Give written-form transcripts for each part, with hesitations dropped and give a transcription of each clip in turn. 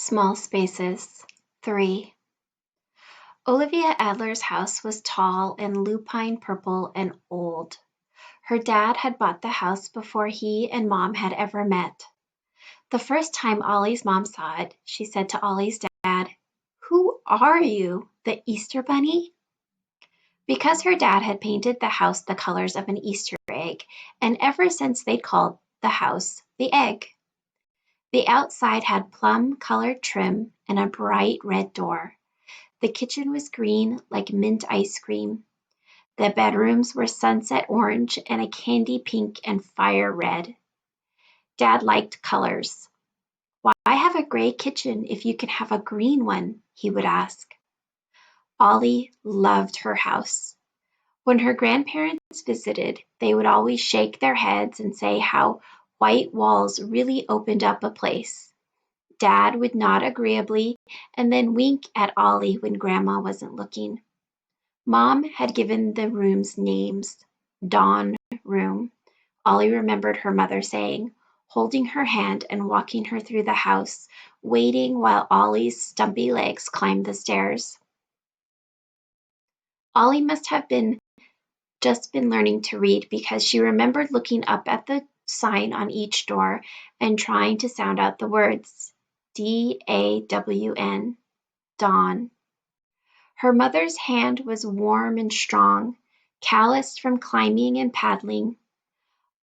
Small spaces. 3. Olivia Adler's house was tall and lupine purple and old. Her dad had bought the house before he and Mom had ever met. The first time Ollie's mom saw it, she said to Ollie's dad, "Who are you, the Easter Bunny?" Because her dad had painted the house the colors of an Easter egg, and ever since they'd called the house the Egg. The outside had plum-colored trim and a bright red door. The kitchen was green like mint ice cream. The bedrooms were sunset orange and a candy pink and fire red. Dad liked colors. "Why have a gray kitchen if you can have a green one?" he would ask. Ollie loved her house. When her grandparents visited, they would always shake their heads and say how white walls really opened up a place. Dad would nod agreeably and then wink at Ollie when Grandma wasn't looking. Mom had given the rooms names. Dawn room, Ollie remembered her mother saying, holding her hand and walking her through the house, waiting while Ollie's stumpy legs climbed the stairs. Ollie must have just been learning to read because she remembered looking up at the sign on each door and trying to sound out the words. D-A-W-N, Dawn. Her mother's hand was warm and strong, calloused from climbing and paddling.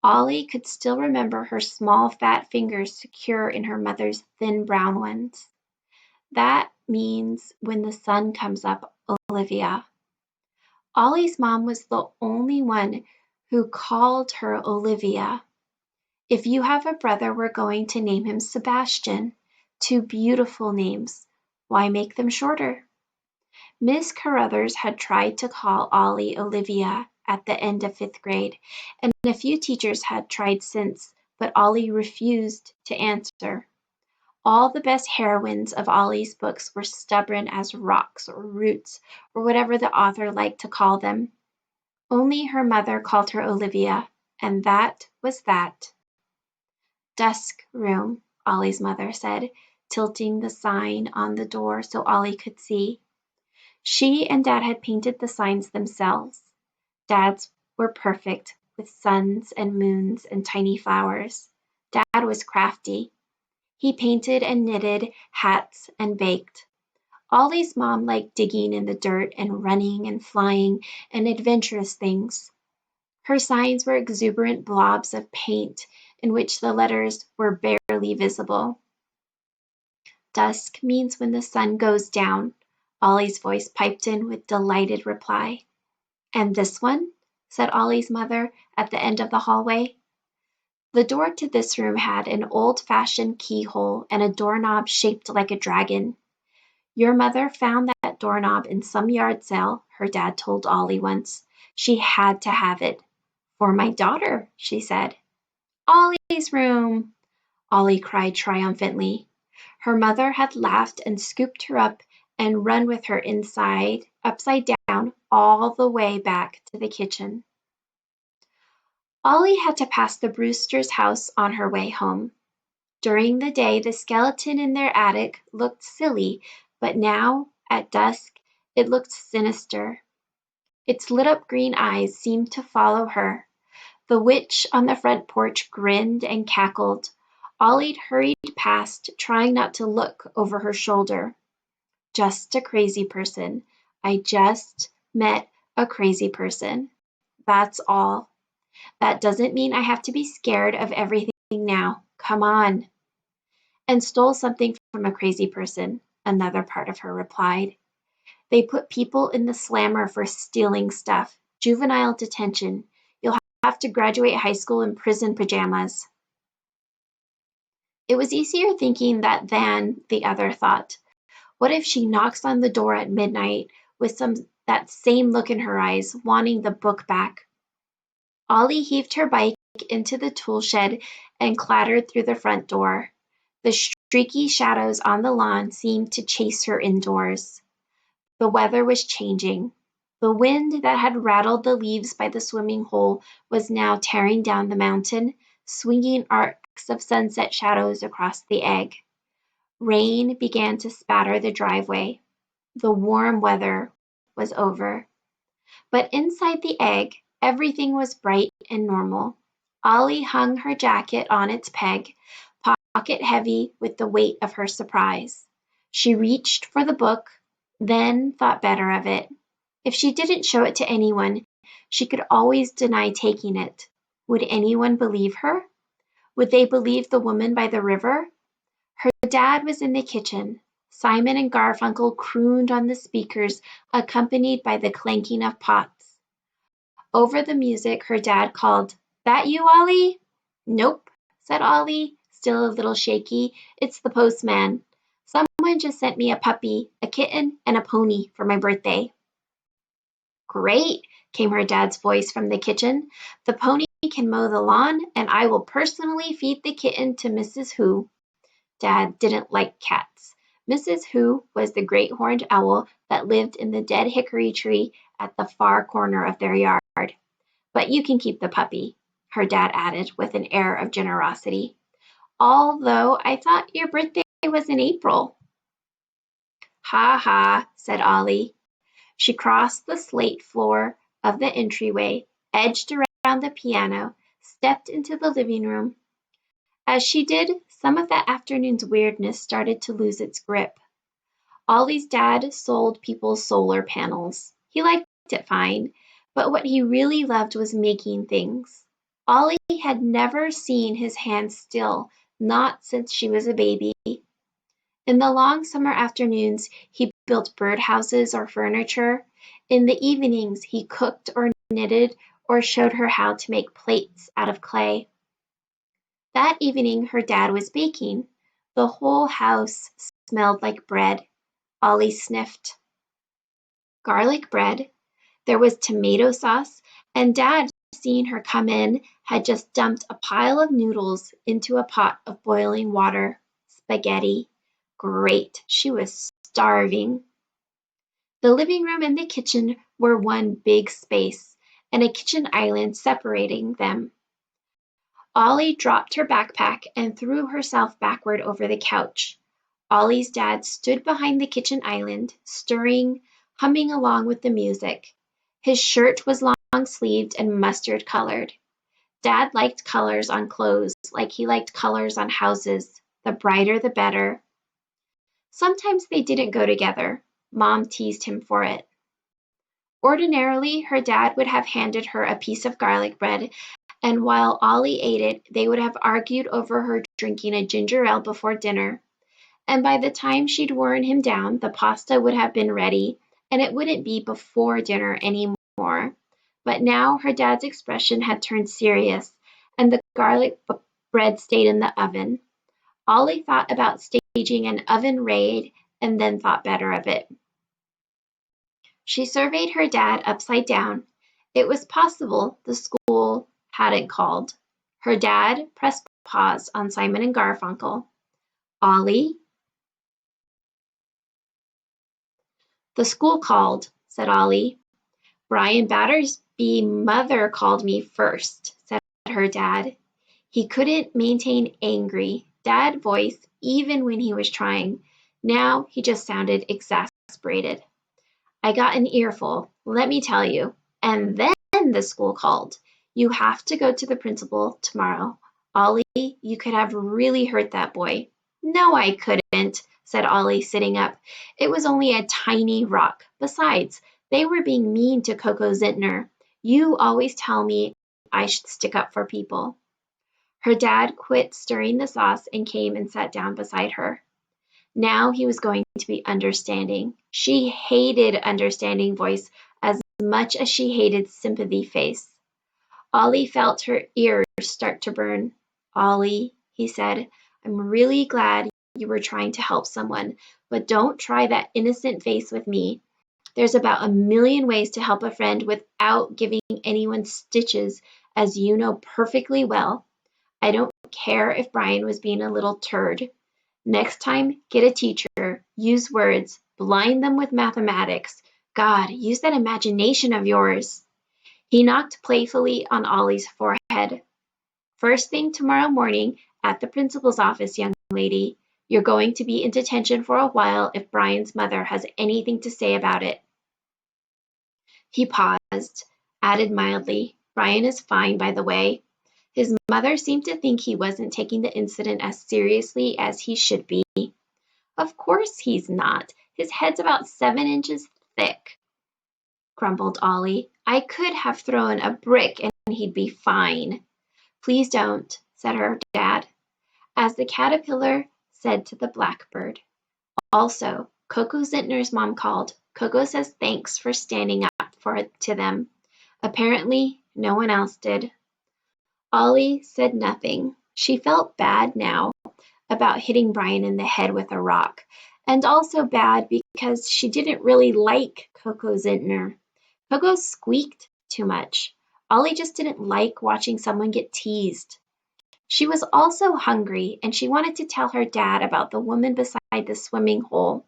Ollie could still remember her small fat fingers secure in her mother's thin brown ones. "That means when the sun comes up, Olivia." Ollie's mom was the only one who called her Olivia. "If you have a brother, we're going to name him Sebastian. 2 beautiful names. Why make them shorter?" Miss Carruthers had tried to call Ollie Olivia at the end of 5th grade, and a few teachers had tried since, but Ollie refused to answer. All the best heroines of Ollie's books were stubborn as rocks or roots or whatever the author liked to call them. Only her mother called her Olivia, and that was that. "Dusk room," Ollie's mother said, tilting the sign on the door so Ollie could see. She and Dad had painted the signs themselves. Dad's were perfect, with suns and moons and tiny flowers. Dad was crafty. He painted and knitted hats and baked. Ollie's mom liked digging in the dirt and running and flying and adventurous things. Her signs were exuberant blobs of paint in which the letters were barely visible. "Dusk means when the sun goes down," Ollie's voice piped in with delighted reply. "And this one?" said Ollie's mother at the end of the hallway. The door to this room had an old-fashioned keyhole and a doorknob shaped like a dragon. "Your mother found that doorknob in some yard sale," her dad told Ollie once. "She had to have it." "For my daughter," she said. "Ollie's room!" Ollie cried triumphantly. Her mother had laughed and scooped her up and run with her upside down, all the way back to the kitchen. Ollie had to pass the Brewster's house on her way home. During the day, the skeleton in their attic looked silly, but now, at dusk, it looked sinister. Its lit-up green eyes seemed to follow her. The witch on the front porch grinned and cackled. Ollie hurried past, trying not to look over her shoulder. "Just a crazy person. I just met a crazy person. That's all. That doesn't mean I have to be scared of everything now. Come on." "And stole something from a crazy person," another part of her replied. "They put people in the slammer for stealing stuff. Juvenile detention. You'll have to graduate high school in prison pajamas." It was easier thinking that than the other thought. What if she knocks on the door at midnight with that same look in her eyes, wanting the book back? Ollie heaved her bike into the tool shed and clattered through the front door. The streaky shadows on the lawn seemed to chase her indoors. The weather was changing. The wind that had rattled the leaves by the swimming hole was now tearing down the mountain, swinging arcs of sunset shadows across the Egg. Rain began to spatter the driveway. The warm weather was over. But inside the egg, everything was bright and normal. Ollie hung her jacket on its peg, pocket heavy with the weight of her surprise. She reached for the book, then thought better of it. If she didn't show it to anyone, she could always deny taking it. Would anyone believe her? Would they believe the woman by the river? Her dad was in the kitchen. Simon and Garfunkel crooned on the speakers, accompanied by the clanking of pots. Over the music, her dad called, "That you, Ollie?" "Nope," said Ollie, still a little shaky. "It's the postman. Someone just sent me a puppy, a kitten, and a pony for my birthday." "Great," came her dad's voice from the kitchen. "The pony can mow the lawn, and I will personally feed the kitten to Mrs. Who." Dad didn't like cats. Mrs. Who was the great horned owl that lived in the dead hickory tree at the far corner of their yard. "But you can keep the puppy," her dad added with an air of generosity. "Although I thought your birthday was in April." "Ha ha," said Ollie. She crossed the slate floor of the entryway, edged around the piano, stepped into the living room. As she did, some of that afternoon's weirdness started to lose its grip. Ollie's dad sold people solar panels. He liked it fine, but what he really loved was making things. Ollie had never seen his hands still, not since she was a baby. In the long summer afternoons, he built birdhouses or furniture. In the evenings, he cooked or knitted or showed her how to make plates out of clay. That evening, her dad was baking. The whole house smelled like bread. Ollie sniffed. Garlic bread. There was tomato sauce, and Dad, seeing her come in, had just dumped a pile of noodles into a pot of boiling water. Spaghetti. Great. She was starving. The living room and the kitchen were one big space, and a kitchen island separating them. Ollie dropped her backpack and threw herself backward over the couch. Ollie's dad stood behind the kitchen island, stirring, humming along with the music. His shirt was long-sleeved and mustard-colored. Dad liked colors on clothes like he liked colors on houses. The brighter the better. Sometimes they didn't go together. Mom teased him for it. Ordinarily, her dad would have handed her a piece of garlic bread, and while Ollie ate it, they would have argued over her drinking a ginger ale before dinner. And by the time she'd worn him down, the pasta would have been ready, and it wouldn't be before dinner anymore. But now her dad's expression had turned serious, and the garlic bread stayed in the oven. Ollie thought about staging an oven raid and then thought better of it. She surveyed her dad upside down. It was possible the school hadn't called. Her dad pressed pause on Simon and Garfunkel. "Ollie?" "The school called," said Ollie. "Brian Battersby's mother called me first," said her dad. He couldn't maintain angry, dad voice even when he was trying. Now he just sounded exasperated. "I got an earful, let me tell you. And then the school called. You have to go to the principal tomorrow. Ollie, you could have really hurt that boy." "No, I couldn't," said Ollie, sitting up. "It was only a tiny rock. Besides, they were being mean to Coco Zintner. You always tell me I should stick up for people." Her dad quit stirring the sauce and came and sat down beside her. Now he was going to be understanding. She hated understanding voice as much as she hated sympathy face. Ollie felt her ears start to burn. "Ollie," he said, "I'm really glad you were trying to help someone, but don't try that innocent face with me. There's about a million ways to help a friend without giving anyone stitches, as you know perfectly well. I don't care if Brian was being a little turd. Next time, get a teacher, use words, blind them with mathematics. God, use that imagination of yours." He knocked playfully on Ollie's forehead. "First thing tomorrow morning at the principal's office, young lady. You're going to be in detention for a while if Brian's mother has anything to say about it." He paused, added mildly, "Brian is fine, by the way." His mother seemed to think he wasn't taking the incident as seriously as he should be. "Of course he's not. His head's about 7 inches thick," grumbled Ollie. "I could have thrown a brick and he'd be fine." "Please don't," said her dad, as the caterpillar said to the blackbird. "Also, Coco Zintner's mom called. Coco says thanks for standing up to them. Apparently, no one else did." Ollie said nothing. She felt bad now about hitting Brian in the head with a rock, and also bad because she didn't really like Coco Zintner. Coco squeaked too much. Ollie just didn't like watching someone get teased. She was also hungry, and she wanted to tell her dad about the woman beside the swimming hole,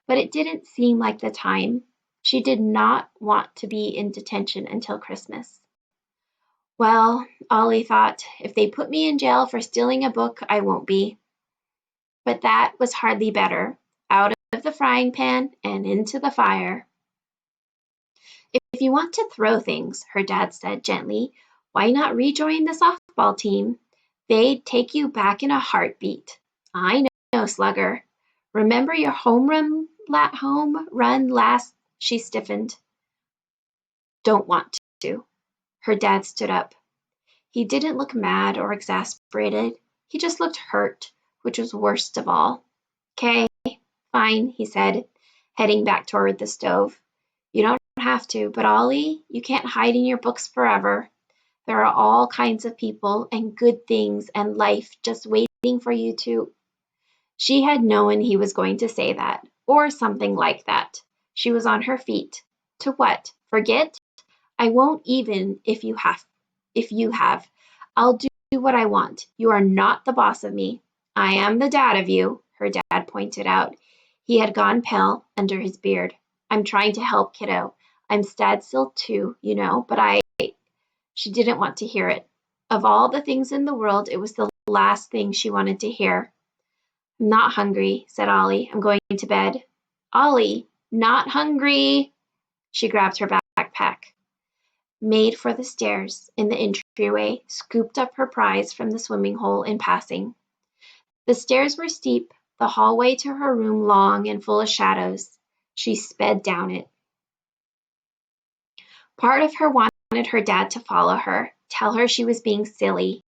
but it didn't seem like the time. She did not want to be in detention until Christmas. Well, Ollie thought, if they put me in jail for stealing a book, I won't be. But that was hardly better. Out of the frying pan and into the fire. "If you want to throw things," her dad said gently, "why not rejoin the softball team? They'd take you back in a heartbeat." "I know, Slugger. Remember your home run last?" She stiffened. "Don't want to." Her dad stood up. He didn't look mad or exasperated. He just looked hurt, which was worst of all. "'Kay, fine," he said, heading back toward the stove. "You don't have to, but Ollie, you can't hide in your books forever. There are all kinds of people and good things and life just waiting for you to—" She had known he was going to say that, or something like that. She was on her feet. "To what? Forget? I won't even if you have. I'll do what I want. You are not the boss of me. I am the dad of you," her dad pointed out. He had gone pale under his beard. "I'm trying to help, kiddo. I'm Stadstill too, you know, but She didn't want to hear it. Of all the things in the world, it was the last thing she wanted to hear. "I'm not hungry," said Ollie. "I'm going to bed." "Ollie, not hungry." She grabbed her backpack, made for the stairs in the entryway, scooped up her prize from the swimming hole in passing. The stairs were steep, the hallway to her room long and full of shadows. She sped down it. Part of her wanted her dad to follow her, tell her she was being silly.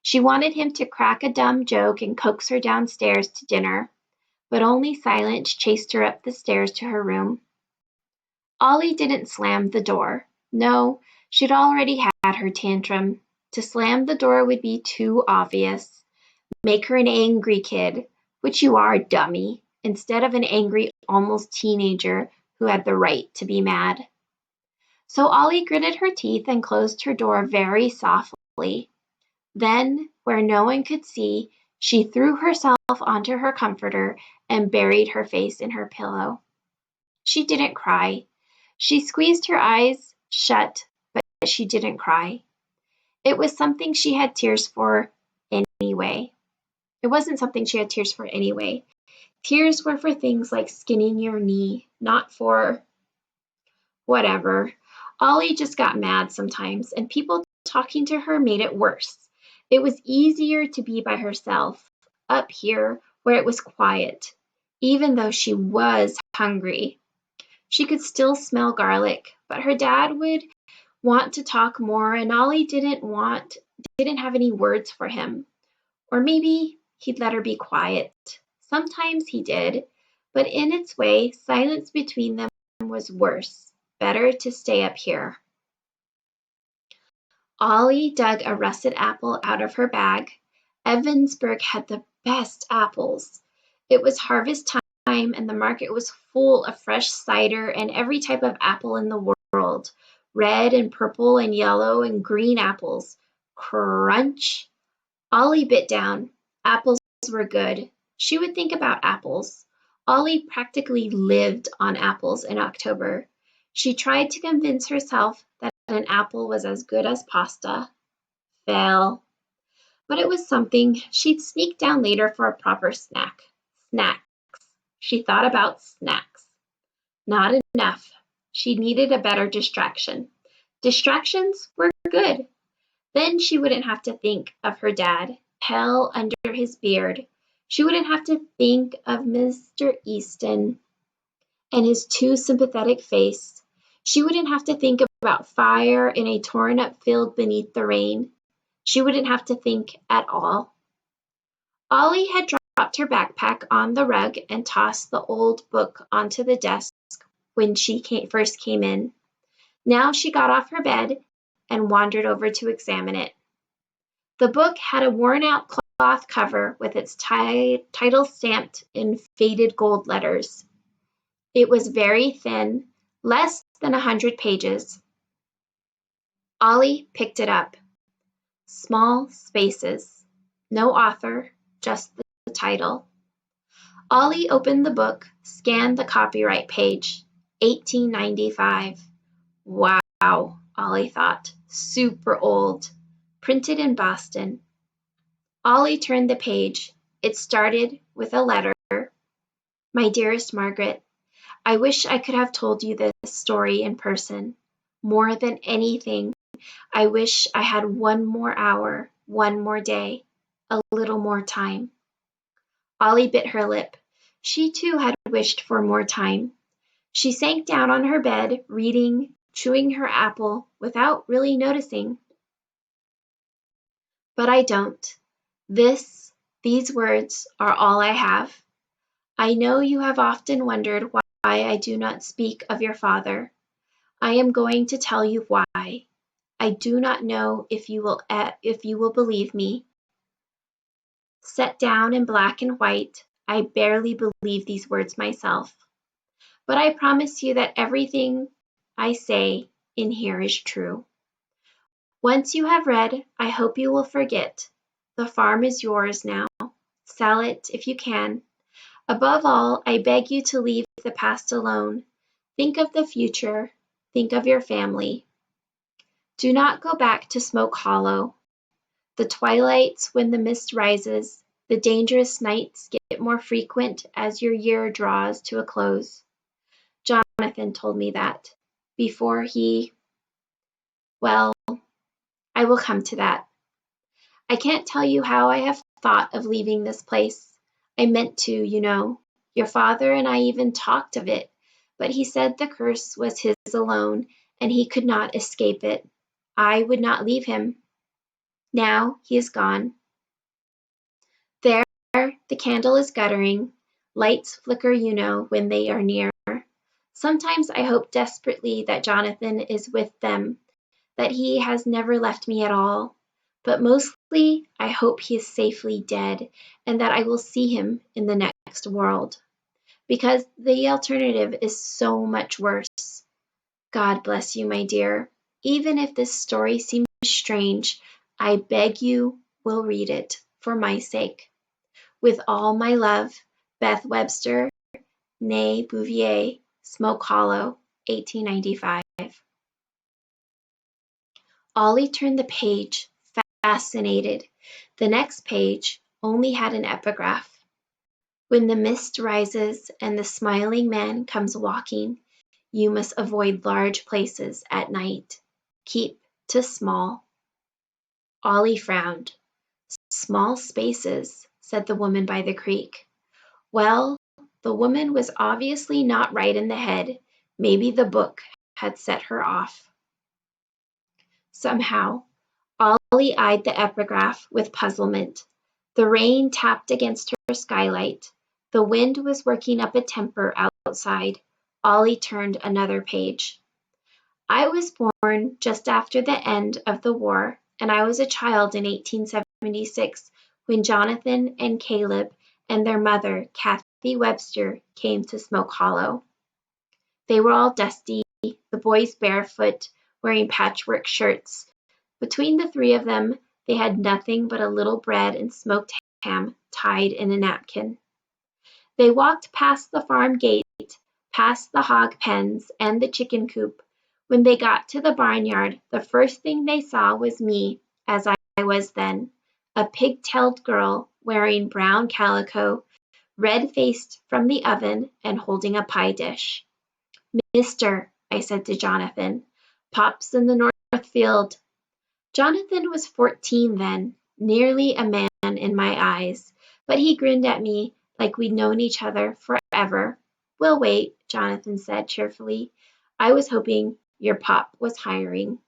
She wanted him to crack a dumb joke and coax her downstairs to dinner, but only silence chased her up the stairs to her room. Ollie didn't slam the door. No, she'd already had her tantrum. To slam the door would be too obvious. Make her an angry kid, which you are, dummy, instead of an angry almost teenager who had the right to be mad. So Ollie gritted her teeth and closed her door very softly. Then, where no one could see, she threw herself onto her comforter and buried her face in her pillow. She didn't cry. She squeezed her eyes shut, but she didn't cry. It was something she had tears for anyway. It wasn't something she had tears for anyway. Tears were for things like skinning your knee, not for whatever. Ollie just got mad sometimes, and people talking to her made it worse. It was easier to be by herself, up here where it was quiet, even though she was hungry. She could still smell garlic, but her dad would want to talk more, and Ollie didn't have any words for him. Or maybe he'd let her be quiet. Sometimes he did, but in its way, silence between them was worse. Better to stay up here. Ollie dug a russet apple out of her bag. Evansburg had the best apples. It was harvest time, and the market was full of fresh cider and every type of apple in the world. Red and purple and yellow and green apples. Crunch! Ollie bit down. Apples were good. She would think about apples. Ollie practically lived on apples in October. She tried to convince herself that an apple was as good as pasta. Fail. But it was something. She'd sneak down later for a proper snack. Snacks. She thought about snacks. Not enough. She needed a better distraction. Distractions were good. Then she wouldn't have to think of her dad, pale under his beard. She wouldn't have to think of Mr. Easton and his too sympathetic face. She wouldn't have to think about fire in a torn-up field beneath the rain. She wouldn't have to think at all. Ollie had dropped her backpack on the rug and tossed the old book onto the desk when she first came in. Now she got off her bed and wandered over to examine it. The book had a worn-out cloth cover with its title stamped in faded gold letters. It was very thin, less than 100 pages. Ollie picked it up. Small spaces. No author, just the title. Ollie opened the book, scanned the copyright page. 1895. Wow, Ollie thought. Super old. Printed in Boston. Ollie turned the page. It started with a letter. My dearest Margaret, I wish I could have told you this story in person. More than anything, I wish I had one more hour, one more day, a little more time. Ollie bit her lip. She too had wished for more time. She sank down on her bed, reading, chewing her apple, without really noticing. But I don't. These words are all I have. I know you have often wondered why I do not speak of your father. I am going to tell you why. I do not know if you will believe me. Set down in black and white, I barely believe these words myself. But I promise you that everything I say in here is true. Once you have read, I hope you will forget. The farm is yours now. Sell it if you can. Above all, I beg you to leave the past alone. Think of the future. Think of your family. Do not go back to Smoke Hollow. The twilights when the mist rises, the dangerous nights get more frequent as your year draws to a close. Jonathan told me that before well, I will come to that. I can't tell you how I have thought of leaving this place. I meant to, you know. Your father and I even talked of it, but he said the curse was his alone, and he could not escape it. I would not leave him. Now he is gone. There, the candle is guttering. Lights flicker, you know, when they are near. Sometimes I hope desperately that Jonathan is with them, that he has never left me at all. But mostly, I hope he is safely dead, and that I will see him in the next world. Because the alternative is so much worse. God bless you, my dear. Even if this story seems strange, I beg you will read it for my sake. With all my love, Beth Webster, née Bouvier, Smoke Hollow, 1895. Ollie turned the page, fascinated. The next page only had an epigraph. When the mist rises and the smiling man comes walking, you must avoid large places at night. Keep to small. Ollie frowned. Small spaces, said the woman by the creek. Well, the woman was obviously not right in the head. Maybe the book had set her off. Somehow, Ollie eyed the epigraph with puzzlement. The rain tapped against her skylight. The wind was working up a temper outside. Ollie turned another page. I was born just after the end of the war, and I was a child in 1876 when Jonathan and Caleb and their mother, Kathy Webster, came to Smoke Hollow. They were all dusty, the boys barefoot, wearing patchwork shirts. Between the three of them, they had nothing but a little bread and smoked ham tied in a napkin. They walked past the farm gate, past the hog pens and the chicken coop. When they got to the barnyard, the first thing they saw was me, as I was then, a pig-tailed girl wearing brown calico, red-faced from the oven and holding a pie dish. "Mister," I said to Jonathan, "Pop's in the north field." Jonathan was 14 then, nearly a man in my eyes, but he grinned at me like we'd known each other forever. "We'll wait," Jonathan said cheerfully. "I was hoping your pop was hiring."